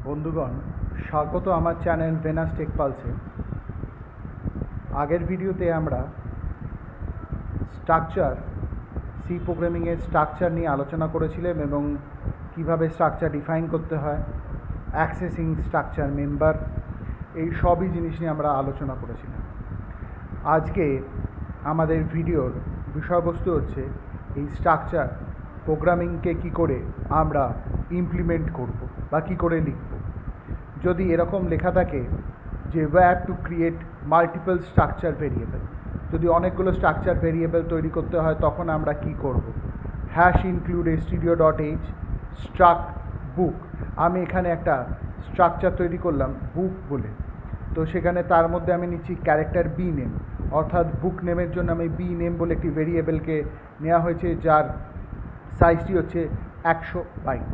বন্ধুগণ, স্বাগত আমার চ্যানেল ভেনাস টেক পালসে। আগের ভিডিওতে আমরা সি প্রোগ্রামিংয়ের স্ট্রাকচার নিয়ে আলোচনা করেছিলাম এবং কিভাবে স্ট্রাকচার ডিফাইন করতে হয়, অ্যাক্সেসিং স্ট্রাকচার মেম্বার, এই সবই জিনিস নিয়ে আমরা আলোচনা করেছিলাম। আজকে আমাদের ভিডিওর বিষয়বস্তু হচ্ছে এই স্ট্রাকচার প্রোগ্রামিংকে কী করে আমরা ইমপ্লিমেন্ট করব বা কী করে লিখব। যদি এরকম লেখা থাকে যে wire to create multiple structure variable, যদি অনেকগুলো স্ট্রাকচার ভেরিয়েবল তৈরি করতে হয় তখন আমরা কি করব। হ্যাশ ইনক্লুড stdio.h স্ট্রাক্ট বুক। আমি এখানে একটা স্ট্রাকচার তৈরি করলাম বুক বলে, তো সেখানে তার মধ্যে আমি নিচ্ছি ক্যারেক্টার বি নেম, অর্থাৎ বুক নেমের জন্য আমি বি নেম বলে একটি ভেরিয়েবলকে নেওয়া হয়েছে যার সাইজটি হচ্ছে 100 বাইট।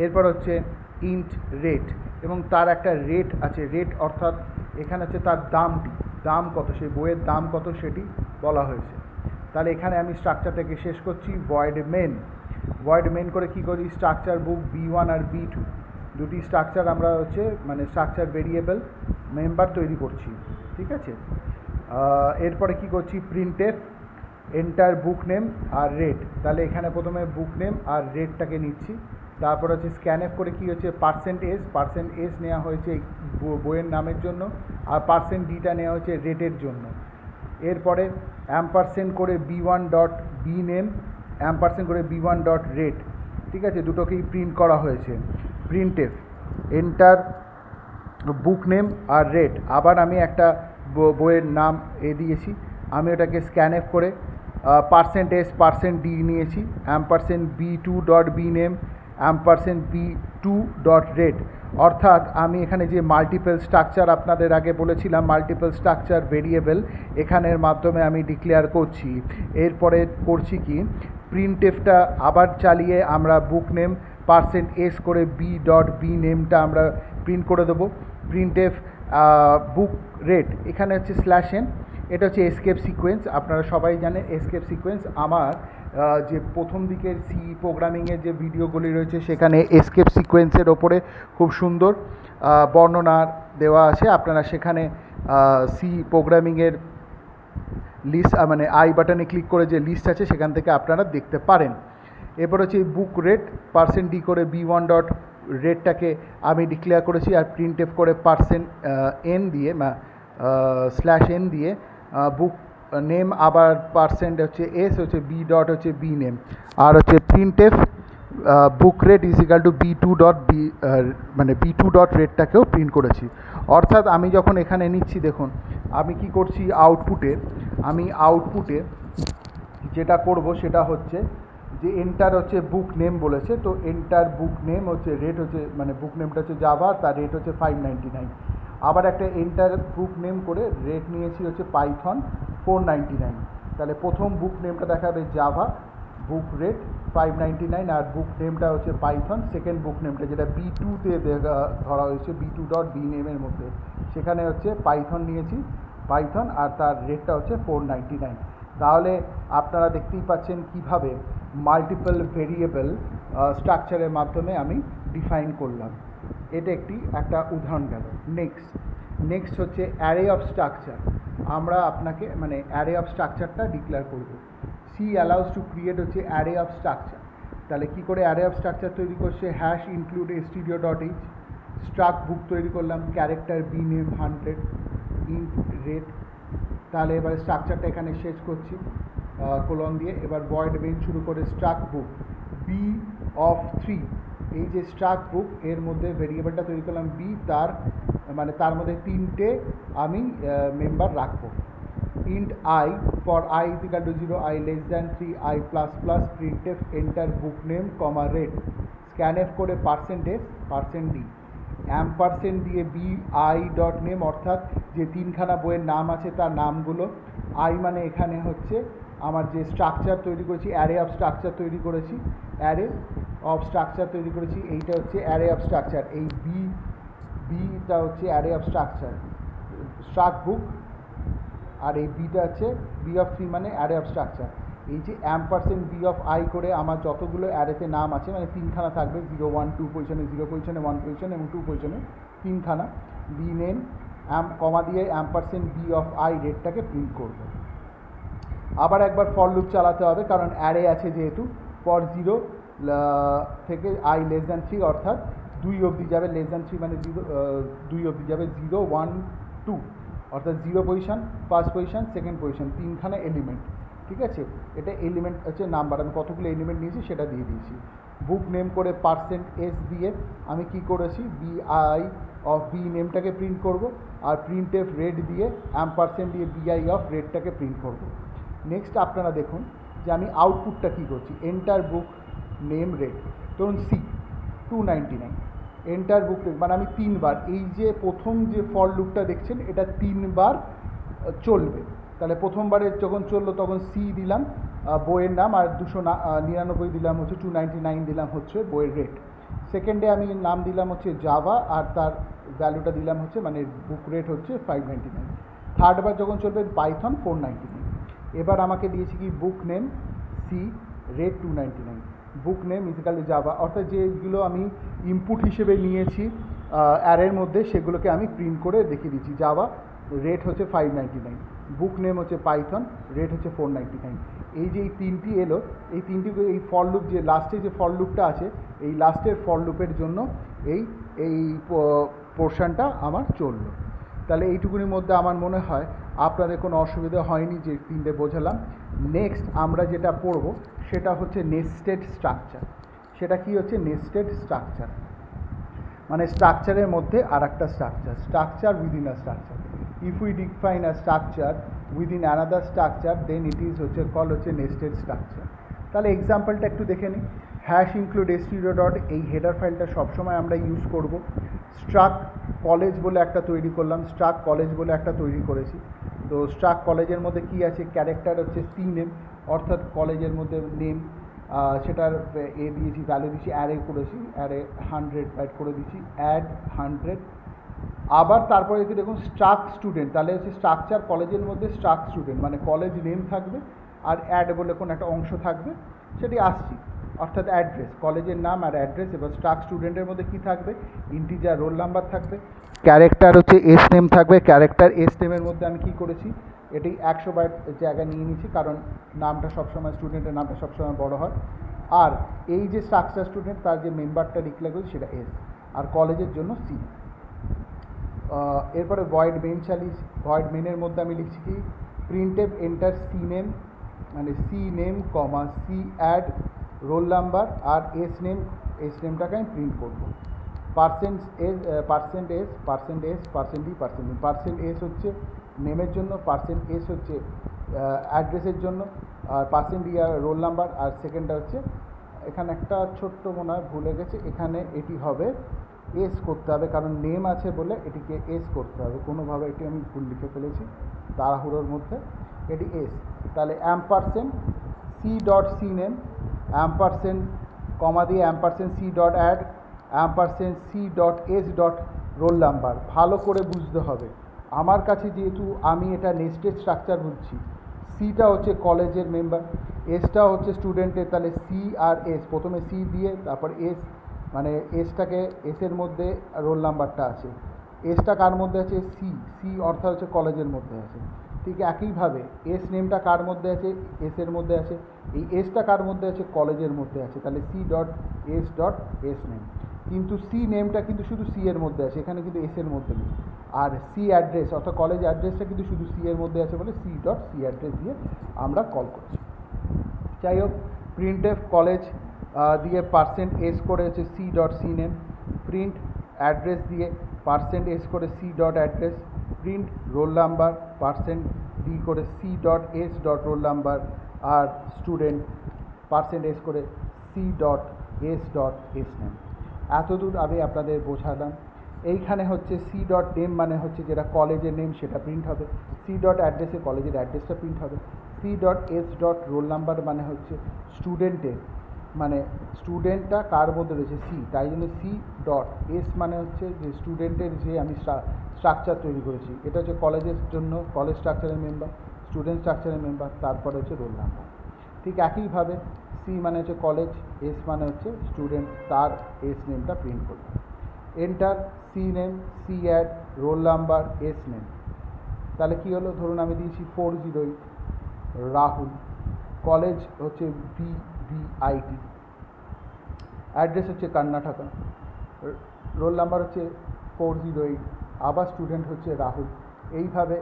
এরপর হচ্ছে ইন্ট রেট, এবং তার একটা রেট আছে। রেট অর্থাৎ এখানে হচ্ছে তার দাম কত, সেই বইয়ের দাম কত সেটি বলা হয়েছে। তাহলে এখানে আমি স্ট্রাকচারটাকে শেষ করছি ভয়েড মেন করে কি করি, স্ট্রাকচার বুক B1 আর B2 দুটি স্ট্রাকচার আমরা হচ্ছে স্ট্রাকচার ভেরিয়েবল মেম্বার তৈরি করছি, ঠিক আছে। এরপরে কি করছি, প্রিন্টএফ এন্টার বুক নেম আর রেট। তাহলে এখানে প্রথমে বুক নেম আর রেটটাকে নিচ্ছি। তারপর হচ্ছে স্ক্যানএফ করে কি হচ্ছে পার্সেন্ট এস নেওয়া হয়েছে বইয়ের নামের জন্য, আর %d নেওয়া হয়েছে রেটের জন্য। এরপরে অ্যাম্পারসেন্ট করে B1 dot B name, ampersand করে B1 ডট রেট, ঠিক আছে, দুটোকেই প্রিন্ট করা হয়েছে। প্রিন্টএফ এন্টার বুক নেম আর রেট, আবার আমি একটা বইয়ের নাম দিয়েছি। আমি ওটাকে স্ক্যানএফ করে %s %d নিয়েছি, ampersand B2 dot B name, ampersand B2 dot rate. অর্থাৎ আমি এখানে যে মাল্টিপল স্ট্রাকচার আপনাদের আগে বলেছিলাম, মাল্টিপল স্ট্রাকচার ভেরিয়েবল এখানের মাধ্যমে আমি ডিক্লেয়ার করছি। এরপরে করছি কি, প্রিন্টএফটা আবার চালিয়ে আমরা বুক নেম %s করে বি ডট বি নেমটা আমরা প্রিন্ট করে দেবো। প্রিন্টএফ বুক রেট, এখানে হচ্ছে /n, এটা হচ্ছে এসকেপ সিকোয়েন্স। আপনারা সবাই জানেন এসকেপ সিকোয়েন্স। আমার যে প্রথম দিকের সি প্রোগ্রামিংয়ের যে ভিডিওগুলি রয়েছে সেখানে এসকেপ সিকোয়েন্সের ওপরে খুব সুন্দর বর্ণনা দেওয়া আছে। আপনারা সেখানে সি প্রোগ্রামিংয়ের লিস্ট আই বাটনে ক্লিক করে যে লিস্ট আছে সেখান থেকে আপনারা দেখতে পারেন। এরপর হচ্ছে বুক রেট %d করে B1 ডট রেটটাকে আমি ডিক্লেয়ার করেছি, আর প্রিন্টএফ করে %n দিয়ে /n দিয়ে বুক নেম, আবার %s হচ্ছে বি ডট হচ্ছে বি নেম, আর হচ্ছে printf book rate B2 dot B2 dot রেটটাকেও প্রিন্ট করেছি। অর্থাৎ আমি যখন এখানে নিচ্ছি, দেখুন আমি কি করছি, আউটপুটে যেটা করব সেটা হচ্ছে যে এন্টার হচ্ছে বুক নেম বলেছে, তো এন্টার বুক নেম হচ্ছে রেট হচ্ছে বুক নেমটা হচ্ছে জাভা, তার রেট হচ্ছে 599। আবার একটা এন্টার বুক নেম করে রেট নিয়েছি হচ্ছে পাইথন 499। তাহলে প্রথম বুক নেমটা দেখাবে জাভা, বুক রেট 599, আর বুক নেমটা হচ্ছে পাইথন। সেকেন্ড বুক নেমটা যেটা B2-তে ধরা হয়েছে, B2 ডট বি নেমের মধ্যে, সেখানে হচ্ছে পাইথন নিয়েছি, পাইথন, আর তার রেটটা হচ্ছে 499। তাহলে আপনারা দেখতেই পাচ্ছেন কিভাবে মাল্টিপল ভেরিয়েবল স্ট্রাকচারের মাধ্যমে আমি ডিফাইন করলাম। এটা একটা উদাহরণ গেল। নেক্সট হচ্ছে অ্যারে অফ স্ট্রাকচার। আমরা আপনাকে অ্যারে অফ স্ট্রাকচারটা ডিক্লেয়ার করব। সি অ্যালাউস টু ক্রিয়েট হচ্ছে অ্যারে অফ স্ট্রাকচার। তাহলে কী করে অ্যারে অফ স্ট্রাকচার তৈরি করছে, hash include stdio.h struct book তৈরি করলাম, character B name 100, int rate. তাহলে এবার স্ট্রাকচারটা এখানে শেষ করছি কোলন দিয়ে। এবার ভয়েড মেইন শুরু করে স্ট্রাক্ট বুক বি অফ 3, এই যে স্ট্রাক্ট বুক এর মধ্যে ভেরিয়েবলটা তৈরি করলাম বি, তার মধ্যে 3টে আমি মেম্বার রাখবো। Int I for i = 0, i <3, i++, printf enter book name comma rate, scanf করে %s %d, অ্যাম্পারসেন্ট দিয়ে bi ডট নেম, অর্থাৎ যে 3খানা বইয়ের নাম আছে তার নামগুলো। আই এখানে হচ্ছে আমার যে স্ট্রাকচার তৈরি করেছি, অ্যারে অফ স্ট্রাকচার তৈরি করেছি, এইটা হচ্ছে অ্যারে অফ স্ট্রাকচার। এই বিটা হচ্ছে array of structure struct book, আর এই বিটা হচ্ছে B of 3 array of structure. এই যে অ্যাম্পারসেন্ট বি অফ আই করে আমার যতগুলো অ্যারেতে নাম আছে, মানে তিনখানা থাকবে, 0 1 2 পজিশনে, 0 পজিশনে, 1 পজিশনে এবং 2 পজিশনে তিনখানা, বি নেম কমা দিয়ে অ্যাম্পারসেন্ট বি অফ আই রেটটাকে প্রিন্ট করবো। আবার একবার ফর লুপ চালাতে হবে, কারণ অ্যারে আছে যেহেতু। ফর 0 থেকে আই লেস দ্যান 3 অর্থাৎ 2 অবধি যাবে, লেস দ্যান 3 মানে 0, 2 অবধি যাবে, 0 1 2 অর্থাৎ 0 position, first position, second position, তিনখানা এলিমেন্ট। ঠিক আছে, এটা এলিমেন্ট হচ্ছে নাম্বার, আমি কতগুলো এলিমেন্ট নিয়েছি সেটা দিয়ে দিয়েছি। বুক নেম করে পার্সেন্ট এস দিয়ে আমি কি করেছি, বি আই অফ বি নেমটাকে প্রিন্ট করব, আর প্রিন্ট এফ রেট দিয়ে অ্যাম্পারসেন্ট দিয়ে বিআই অফ রেটটাকে প্রিন্ট করব। নেক্সট আপনারা দেখুন যে আমি আউটপুটটা কী করছি, এন্টার বুক নেম রেট, ধরুন সি 299, এন্টার বুক রেট মানে আমি 3 বার, এই যে প্রথম যে ফর লুপটা দেখছেন এটা 3 বার চলবে। তাহলে প্রথমবারে যখন চললো তখন সি দিলাম বইয়ের নাম, আর 299 দিলাম হচ্ছে 299 দিলাম হচ্ছে বইয়ের রেট। সেকেন্ডে আমি নাম দিলাম হচ্ছে জাভা, আর তার ভ্যালুটা দিলাম হচ্ছে মানে বুক রেট হচ্ছে 599। থার্ডবার যখন চলবে পাইথন 499। এবার আমাকে দিয়েছি কি book name C rate 299, book name ইজিক্যালি জাভা, অর্থাৎ যেগুলো আমি ইনপুট হিসেবে নিয়েছি অ্যারের মধ্যে সেগুলোকে আমি প্রিন্ট করে দেখিয়ে দিচ্ছি। জাভা রেট হচ্ছে 599, বুক নেম হচ্ছে পাইথন, রেট হচ্ছে 499। এই যে এই তিনটি এলো, এই তিনটি এই ফর লুপ যে লাস্টে যে ফর লুপটা আছে, এই লাস্টের ফর লুপের জন্য এই এই পোর্শনটা আমার চললো। তাহলে এইটুকুনির মধ্যে আমার মনে হয় আপনাদের কোনো অসুবিধা হয়নি, যে তিনটে বোঝালাম। নেক্সট আমরা যেটা পড়ব সেটা হচ্ছে নেস্টেড স্ট্রাকচার। সেটা কি হচ্ছে নেস্টেড স্ট্রাকচার, মানে স্ট্রাকচারের মধ্যে আর একটা structure, structure within a structure. If we define a structure within another structure then it is হচ্ছে কল হচ্ছে নেস্টেড স্ট্রাকচার। তাহলে এক্সাম্পলটা একটু দেখে নিই। হ্যাশ ইনক্লুড স্টুডিও ডট, এই হেডার ফাইলটা সবসময় আমরা ইউজ করব। স্ট্রাক কলেজ বলে একটা তৈরি করলাম, স্ট্রাক কলেজ বলে একটা তৈরি করেছি। তো স্ট্রাক কলেজের মধ্যে কি আছে, ক্যারেক্টার হচ্ছে সি নেম, অর্থাৎ কলেজের মধ্যে নেম, সেটার এ দিয়েছি, ভ্যালু দিয়েছি, অ্যারে করেছি, অ্যারে 100 বাইট করে দিচ্ছি, অ্যাড 100। আবার তারপরে যদি দেখুন স্ট্রাক স্টুডেন্ট, তাহলে হচ্ছে স্ট্রাকচার কলেজের মধ্যে স্ট্রাক স্টুডেন্ট মানে কলেজ নেম থাকবে, আর অ্যাড বলে কোনো একটা অংশ থাকবে, সেটি আসছি, অর্থাৎ অ্যাড্রেস, কলেজের নাম আর অ্যাড্রেস। এবার স্ট্রাক স্টুডেন্টের মধ্যে কী থাকবে, ইন্টিজার রোল নাম্বার থাকবে, ক্যারেক্টার হচ্ছে এস নেম থাকবে, ক্যারেক্টার এস নেমের মধ্যে আমি কী করেছি, এটি 100 বাইট জায়গা নিয়ে নিয়েছি, কারণ নামটা সবসময় স্টুডেন্টের নামটা সবসময় বড় হয়। আর এই যে স্ট্রাকচার স্টুডেন্ট তার যে মেম্বারটা ডিক্লেয়ার করেছি সেটা এস, আর কলেজের জন্য সি। এরপরে ভয়েড মেন চালিয়েছি, ভয়েড মেনের মধ্যে আমি লিখছি কি প্রিন্টেফ এন্টার সি নেম, মানে সি নেম কমা সি অ্যাড রোল নাম্বার, আর এস নেমটাকে আমি প্রিন্ট করবো। Percent S, percent S, percent S, percent D, percent D. Percent S হচ্ছে নেমের জন্য, পার্সেন্ট এস হচ্ছে অ্যাড্রেসের জন্য, আর পার্সেন্ট ডি আর রোল নাম্বার। আর সেকেন্ডটা হচ্ছে এখানে একটা ছোট্ট মনে হয় ভুলে গেছে, এখানে এটি হবে এস করতে হবে, কারণ নেম আছে বলে এটিকে এস করতে হবে, কোনোভাবে এটি আমি ভুল লিখে ফেলেছি তাড়াহুড়োর মধ্যে, এটি এস। তাহলে ampersand C dot C name, ampersand comma দিয়ে ampersand C dot add, ampersand C dot S dot roll number. ভালো করে বুঝতে হবে, আমার কাছে যেহেতু আমি এটা নেস্টেড স্ট্রাকচার বুঝছি, সিটা হচ্ছে কলেজের মেম্বার, এসটা হচ্ছে স্টুডেন্টের, তাহলে সি আর এস, প্রথমে সি দিয়ে তারপর এস, মানে এসটাকে এসের মধ্যে রোল নাম্বারটা আছে, এসটা কার মধ্যে আছে, সি, সি অর্থাৎ হচ্ছে কলেজের মধ্যে আছে। ঠিক একইভাবে এস নেমটা কার মধ্যে আছে, এসের মধ্যে আছে, এই এসটা কার মধ্যে আছে, কলেজের মধ্যে আছে, তাহলে সি ডট এস নেম। কিন্তু সি নেমটা কিন্তু শুধু সি এর মধ্যে আছে, এখানে কিন্তু এস এর মধ্যে নেই। আর সি অ্যাড্রেস অর্থাৎ কলেজ অ্যাড্রেসটা কিন্তু শুধু সি এর মধ্যে আছে বলে সি ডট সি অ্যাড্রেস দিয়ে আমরা কল করছি। যাই হোক, প্রিন্টএফ কলেজ দিয়ে পার্সেন্ট এস করে হচ্ছে C dot C name, print address দিয়ে পার্সেন্ট এস করে C dot address, print roll number percent D করে C dot S dot roll number, আর স্টুডেন্ট পার্সেন্ট এস করে সি ডট এস নেম। এতদূর আমি আপনাদের বোঝালাম। এইখানে হচ্ছে সি ডট নেম মানে হচ্ছে যেটা কলেজের নেম সেটা প্রিন্ট হবে, সি ডট অ্যাড্রেসে কলেজের অ্যাড্রেসটা প্রিন্ট হবে, C dot S dot roll number মানে হচ্ছে স্টুডেন্টের, মানে স্টুডেন্টটা কার মধ্যে রয়েছে সি, তাই জন্য সি ডট এস মানে হচ্ছে যে স্টুডেন্টের যে আমি স্ট্রাকচার তৈরি করেছি, এটা হচ্ছে কলেজের জন্য কলেজ স্ট্রাকচারের মেম্বার, স্টুডেন্ট স্ট্রাকচারের মেম্বার, তারপরে হচ্ছে রোল নাম্বার। ঠিক একইভাবে সি মানে হচ্ছে কলেজ, এস মানে হচ্ছে স্টুডেন্ট, তার এস নেমটা প্রিন্ট করব। Enter C name, C add, roll number, S name. তাহলে কী হলো, ধরুন আমি দিয়েছি 408 রাহুল, কলেজ হচ্ছে VVIT, অ্যাড্রেস হচ্ছে কর্ণাটকা, রোল নাম্বার হচ্ছে 408, আবার স্টুডেন্ট হচ্ছে রাহুল। এইভাবে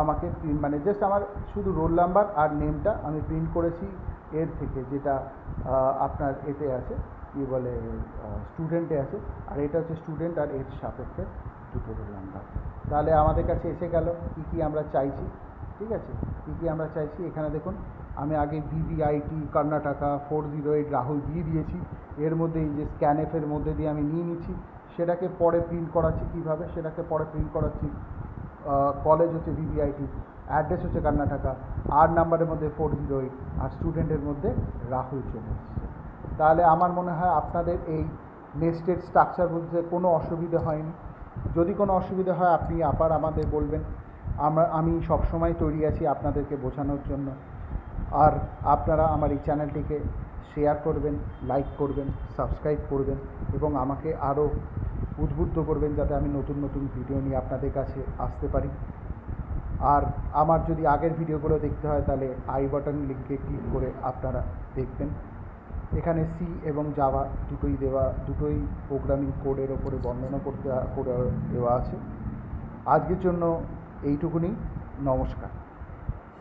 আমাকে মানে জাস্ট আমার শুধু রোল নাম্বার আর নেমটা আমি প্রিন্ট করেছি এর থেকে, যেটা আপনার এতে আছে, কী বলে, স্টুডেন্টে আছে, আর এটা হচ্ছে স্টুডেন্ট আর এর সাপেক্ষে দুটো রোল নাম্বার। তাহলে আমাদের কাছে এসে গেল কী কী আমরা চাইছি। ঠিক আছে, কী কী আমরা চাইছি এখানে দেখুন, আমি আগে VVIT কর্ণাটকা 408 রাহুল দিয়ে দিয়েছি, এর মধ্যে এই যে স্ক্যানএফের মধ্যে দিয়ে আমি নিয়ে নিচ্ছি, সেটাকে পরে প্রিন্ট করাচ্ছি। কীভাবে সেটাকে পরে প্রিন্ট করাচ্ছি, কলেজ হচ্ছে VVIT, অ্যাড্রেস হচ্ছে কর্ণাটকা, আর নাম্বারের মধ্যে 408, আর স্টুডেন্টের মধ্যে রাহুল চলে এসেছে। তাহলে আমার মনে হয় আপনাদের এই নেস্টেড স্ট্রাকচার বুঝতে কোনো অসুবিধা হয়নি। যদি কোনো অসুবিধা হয় আপনি আবার আমাদের বলবেন, আমি সবসময় তৈরি আছি আপনাদেরকে বোঝানোর জন্য। আর আপনারা আমার এই চ্যানেলটিকে শেয়ার করবেন, লাইক করবেন, সাবস্ক্রাইব করবেন এবং আমাকে আরও উদ্বুদ্ধ করবেন যাতে আমি নতুন নতুন ভিডিও নিয়ে আপনাদের কাছে আসতে পারি। আর আমার যদি আগের ভিডিওগুলো দেখতে হয় তাহলে আই বাটন লিঙ্কে ক্লিক করে আপনারা দেখবেন। এখানে সি এবং জাভা দুটোই প্রোগ্রামিং কোডের ওপরে বর্ণনা করে দেওয়া আছে। আজকের জন্য এইটুকুনি, নমস্কার।